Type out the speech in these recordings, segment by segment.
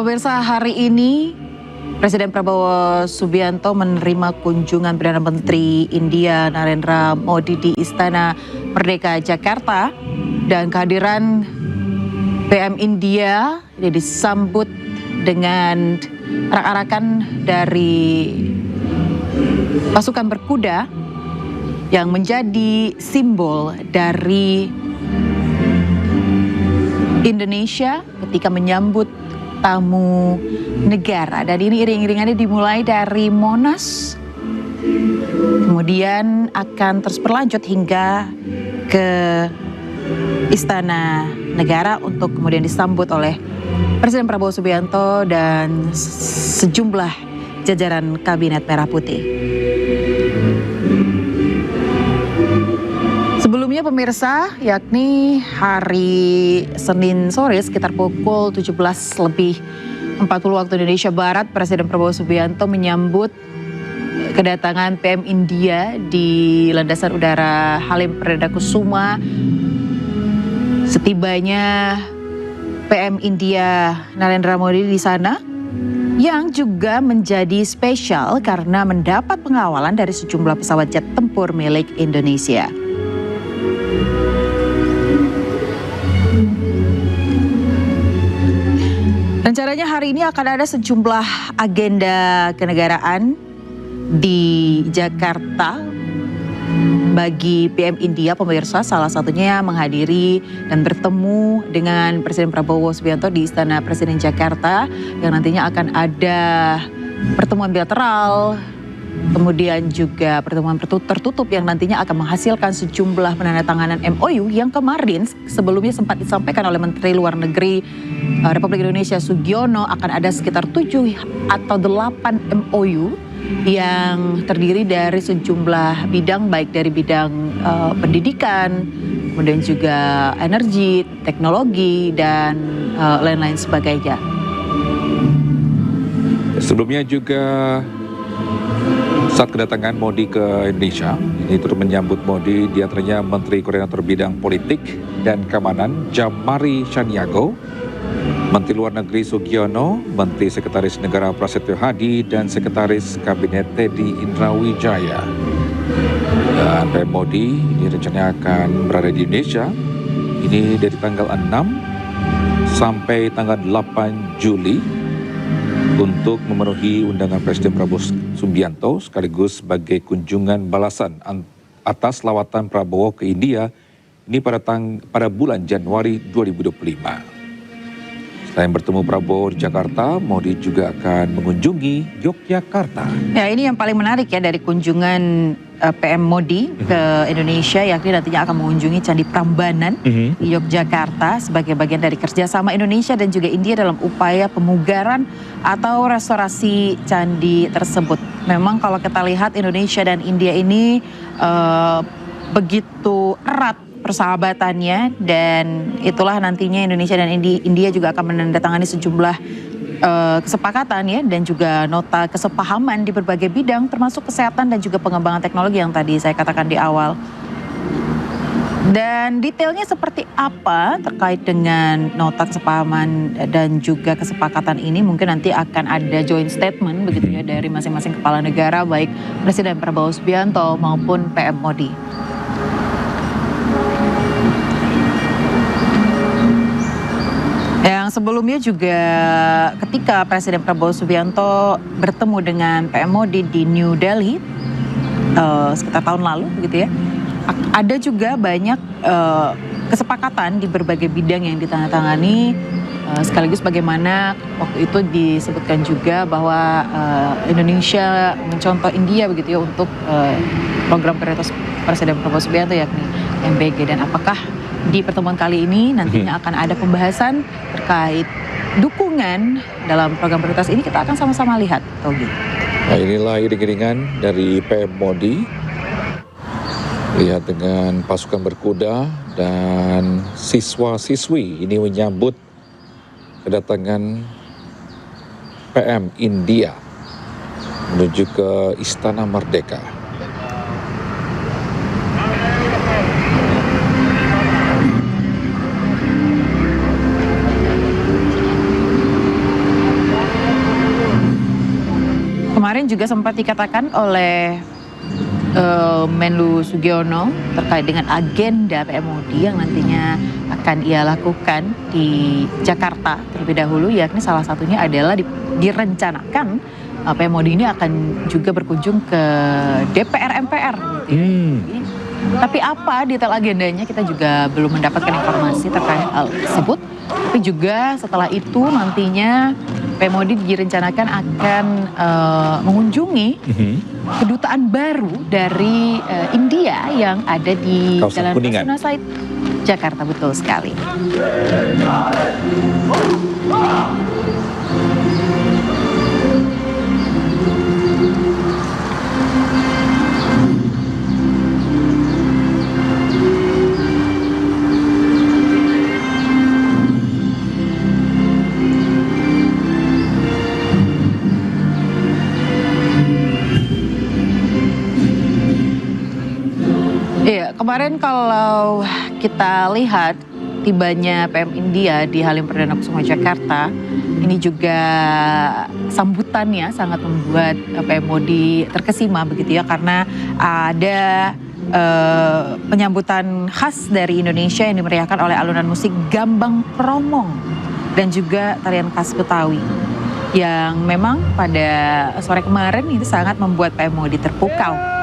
Pemirsa, hari ini Presiden Prabowo Subianto menerima kunjungan Perdana Menteri India Narendra Modi di Istana Merdeka Jakarta, dan kehadiran PM India disambut dengan arak-arakan dari pasukan berkuda yang menjadi simbol dari Indonesia ketika menyambut tamu negara. Dan ini iring-iringannya dimulai dari Monas, kemudian akan terus berlanjut hingga ke Istana Negara untuk kemudian disambut oleh Presiden Prabowo Subianto dan sejumlah jajaran Kabinet Merah Putih. Sebelumnya pemirsa, yakni hari Senin sore sekitar pukul 17.40 waktu Indonesia Barat, Presiden Prabowo Subianto menyambut kedatangan PM India di Landasan Udara Halim Perdana Kusuma. Setibanya PM India Narendra Modi di sana, yang juga menjadi spesial karena mendapat pengawalan dari sejumlah pesawat jet tempur milik Indonesia. Rencananya hari ini akan ada sejumlah agenda kenegaraan di Jakarta bagi PM India, pemirsa. Salah satunya menghadiri dan bertemu dengan Presiden Prabowo Subianto di Istana Presiden Jakarta, yang nantinya akan ada pertemuan bilateral, kemudian juga pertemuan tertutup yang nantinya akan menghasilkan sejumlah penandatanganan MOU yang kemarin sebelumnya sempat disampaikan oleh Menteri Luar Negeri Republik Indonesia Sugiono. Akan ada sekitar 7 atau 8 MOU yang terdiri dari sejumlah bidang, baik dari bidang pendidikan, kemudian juga energi, teknologi, dan lain-lain sebagainya. Sebelumnya juga saat kedatangan Modi ke Indonesia, ini turut menyambut Modi diantaranya Menteri Koordinator Bidang Politik dan Keamanan Jamari Chaniago, Menteri Luar Negeri Sugiono, Menteri Sekretaris Negara Prasetyo Hadi, dan Sekretaris Kabinet Teddy Indrawijaya. Dan PM Modi ini rencananya akan berada di Indonesia ini dari tanggal 6 sampai tanggal 8 Juli untuk memenuhi undangan Presiden Prabowo Subianto sekaligus sebagai kunjungan balasan atas lawatan Prabowo ke India ini pada bulan Januari 2025. Selain bertemu Prabowo di Jakarta, Modi juga akan mengunjungi Yogyakarta. Ya, ini yang paling menarik ya dari kunjungan PM Modi ke Indonesia, yakni nantinya akan mengunjungi Candi Prambanan di Yogyakarta sebagai bagian dari kerjasama Indonesia dan juga India dalam upaya pemugaran atau restorasi candi tersebut. Memang kalau kita lihat Indonesia dan India ini begitu erat persahabatannya, dan itulah nantinya Indonesia dan India juga akan menandatangani sejumlah kesepakatan ya, dan juga nota kesepahaman di berbagai bidang termasuk kesehatan dan juga pengembangan teknologi yang tadi saya katakan di awal. Dan detailnya seperti apa terkait dengan nota kesepahaman dan juga kesepakatan ini mungkin nanti akan ada joint statement begitu ya dari masing-masing kepala negara, baik Presiden Prabowo Subianto maupun PM Modi. Yang sebelumnya juga ketika Presiden Prabowo Subianto bertemu dengan PM Modi di New Delhi sekitar tahun lalu begitu ya, ada juga banyak kesepakatan di berbagai bidang yang ditandatangani, sekaligus bagaimana waktu itu disebutkan juga bahwa Indonesia mencontoh India begitu ya untuk program prioritas Presiden Prabowo Subianto yakni MBG, dan apakah di pertemuan kali ini nantinya akan ada pembahasan terkait dukungan dalam program prioritas ini. Kita akan sama-sama lihat, Togi. Nah, inilah iring-iringan dari PM Modi. Lihat dengan pasukan berkuda dan siswa-siswi ini menyambut kedatangan PM India menuju ke Istana Merdeka. Kemarin juga sempat dikatakan oleh Menlu Sugiono terkait dengan agenda PMOD yang nantinya akan ia lakukan di Jakarta terlebih dahulu, yakni salah satunya adalah direncanakan PMOD ini akan juga berkunjung ke DPR MPR gitu ya. Tapi apa detail agendanya kita juga belum mendapatkan informasi terkait hal tersebut. Tapi juga setelah itu nantinya PMOD direncanakan akan mengunjungi kedutaan baru dari India yang ada di Kawasan Jalan Kuningan, Rasuna Said, Jakarta. Betul sekali. Iya, kemarin kalau kita lihat tibanya PM India di Halim Perdana Kusuma Jakarta, ini juga sambutannya sangat membuat PMOD terkesima begitu ya, karena ada penyambutan khas dari Indonesia yang dimeriahkan oleh alunan musik Gambang Kromong dan juga tarian khas Betawi yang memang pada sore kemarin itu sangat membuat PMOD terpukau.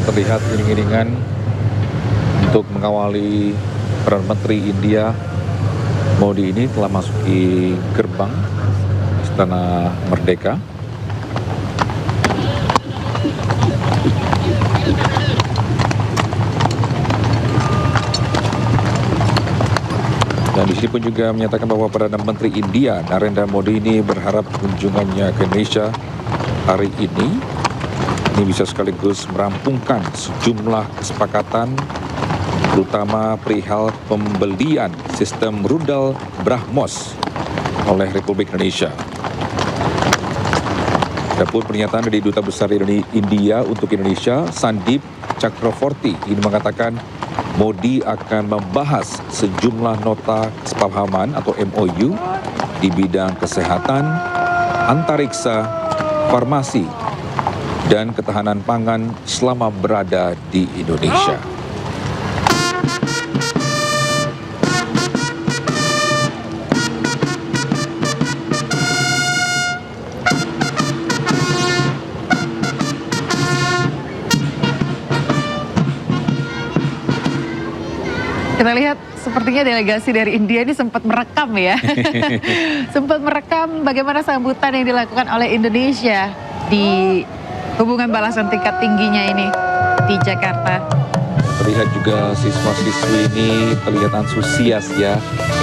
Terlihat iring-iringan untuk mengawali Perdana Menteri India Modi ini telah masuki gerbang Istana Merdeka. Dan di sini pun juga menyatakan bahwa Perdana Menteri India Narendra Modi ini berharap kunjungannya ke Indonesia hari ini bisa sekaligus merampungkan sejumlah kesepakatan terutama perihal pembelian sistem rudal BrahMos oleh Republik Indonesia. Adapun pernyataan dari Duta Besar India untuk Indonesia, Sandip Chakravorty, ini mengatakan Modi akan membahas sejumlah nota kesepahaman atau MOU di bidang kesehatan, antariksa, farmasi, dan ketahanan pangan selama berada di Indonesia. Kita lihat sepertinya delegasi dari India ini sempat merekam ya. Sempat merekam bagaimana sambutan yang dilakukan oleh Indonesia di hubungan balasan tingkat tingginya ini di Jakarta. Terlihat juga siswa-siswi ini terlihat antusias ya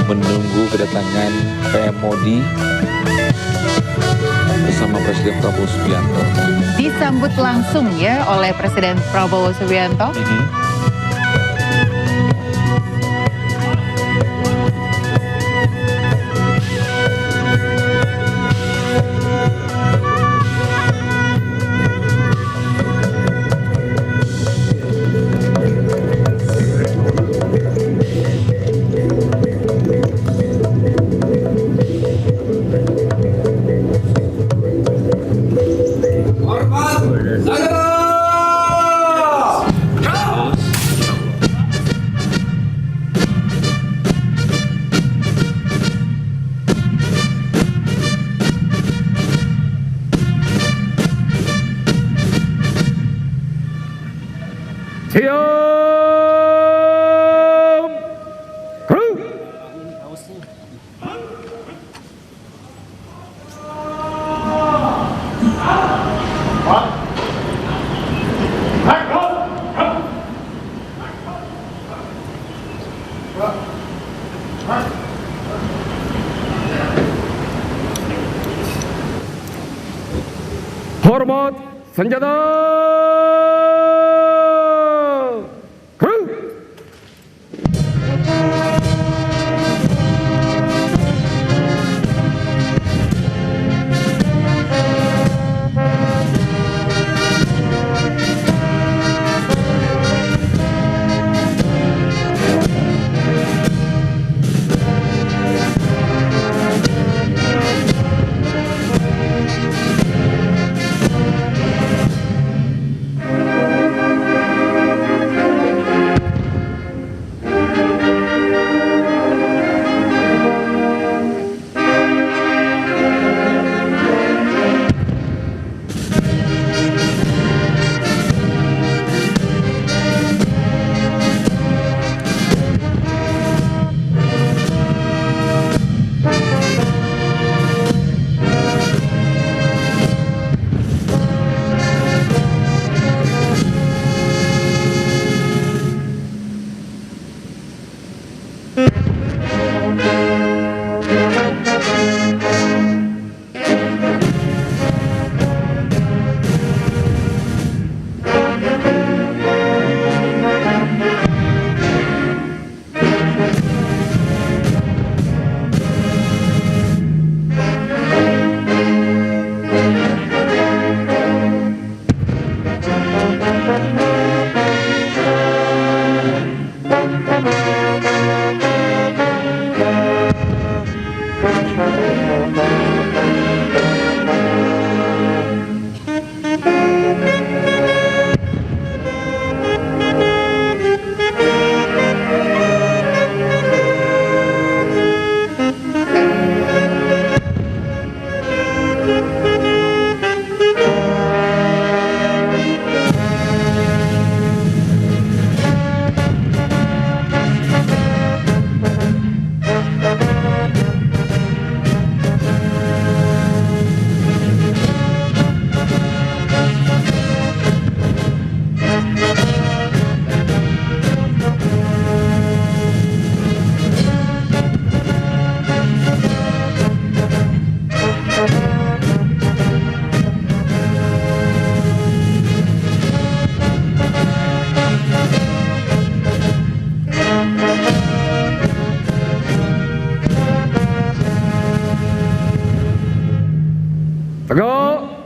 menunggu kedatangan PMOD bersama Presiden Prabowo Subianto. Disambut langsung ya oleh Presiden Prabowo Subianto. Hormat senjata.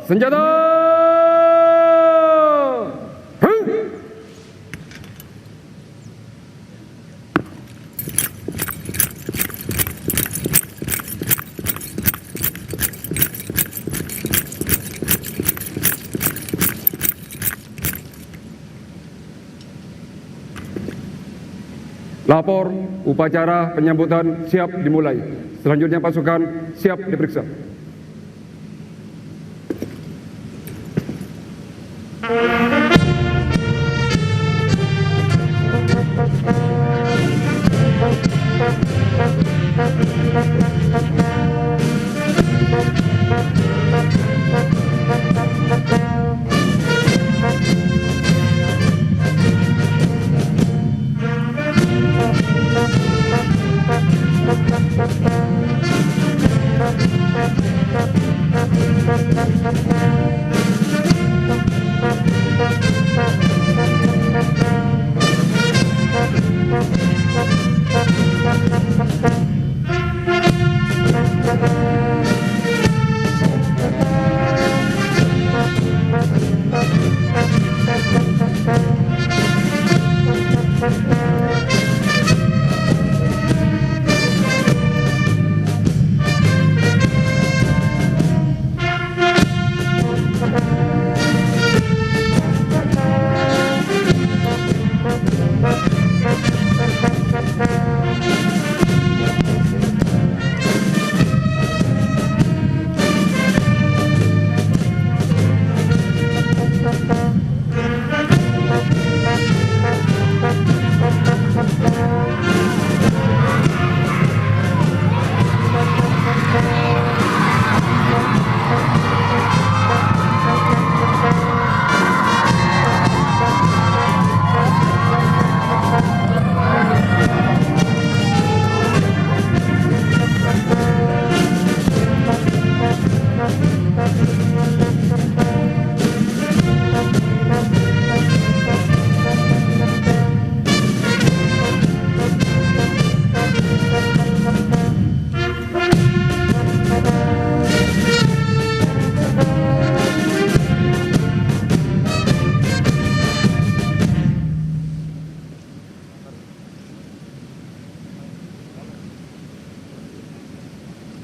senjata. Lapor, upacara penyambutan siap dimulai. Selanjutnya pasukan siap diperiksa.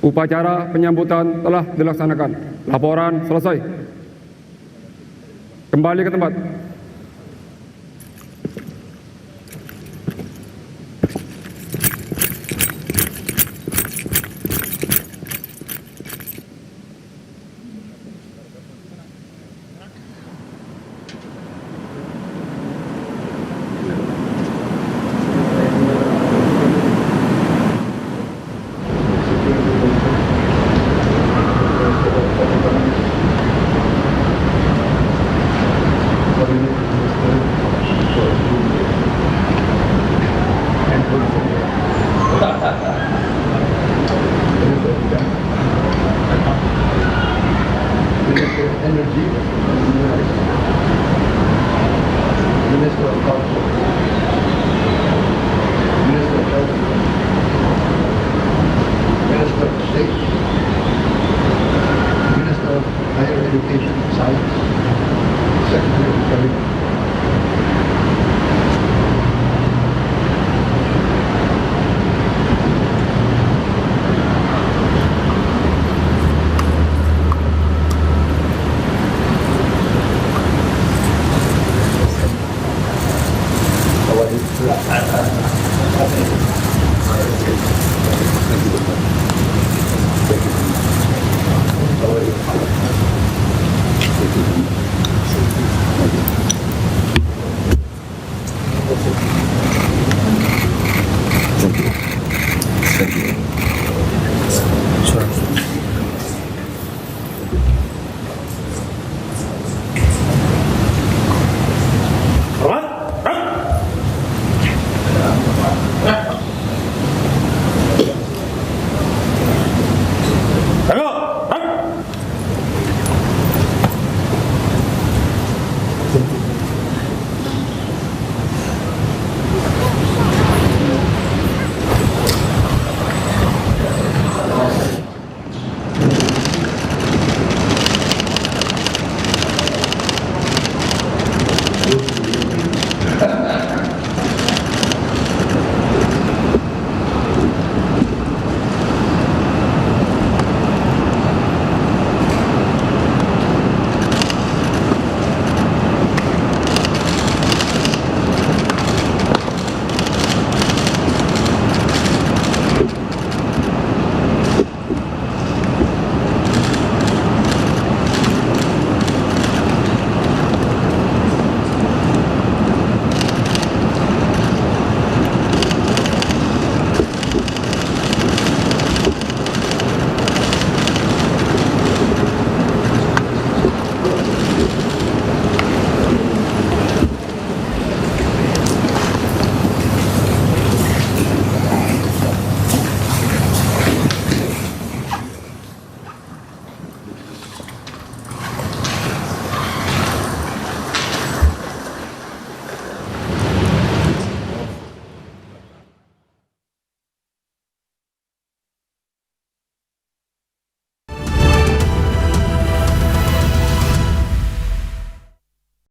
Upacara penyambutan telah dilaksanakan. Laporan selesai. Kembali ke tempat. Energy, Minister of Culture.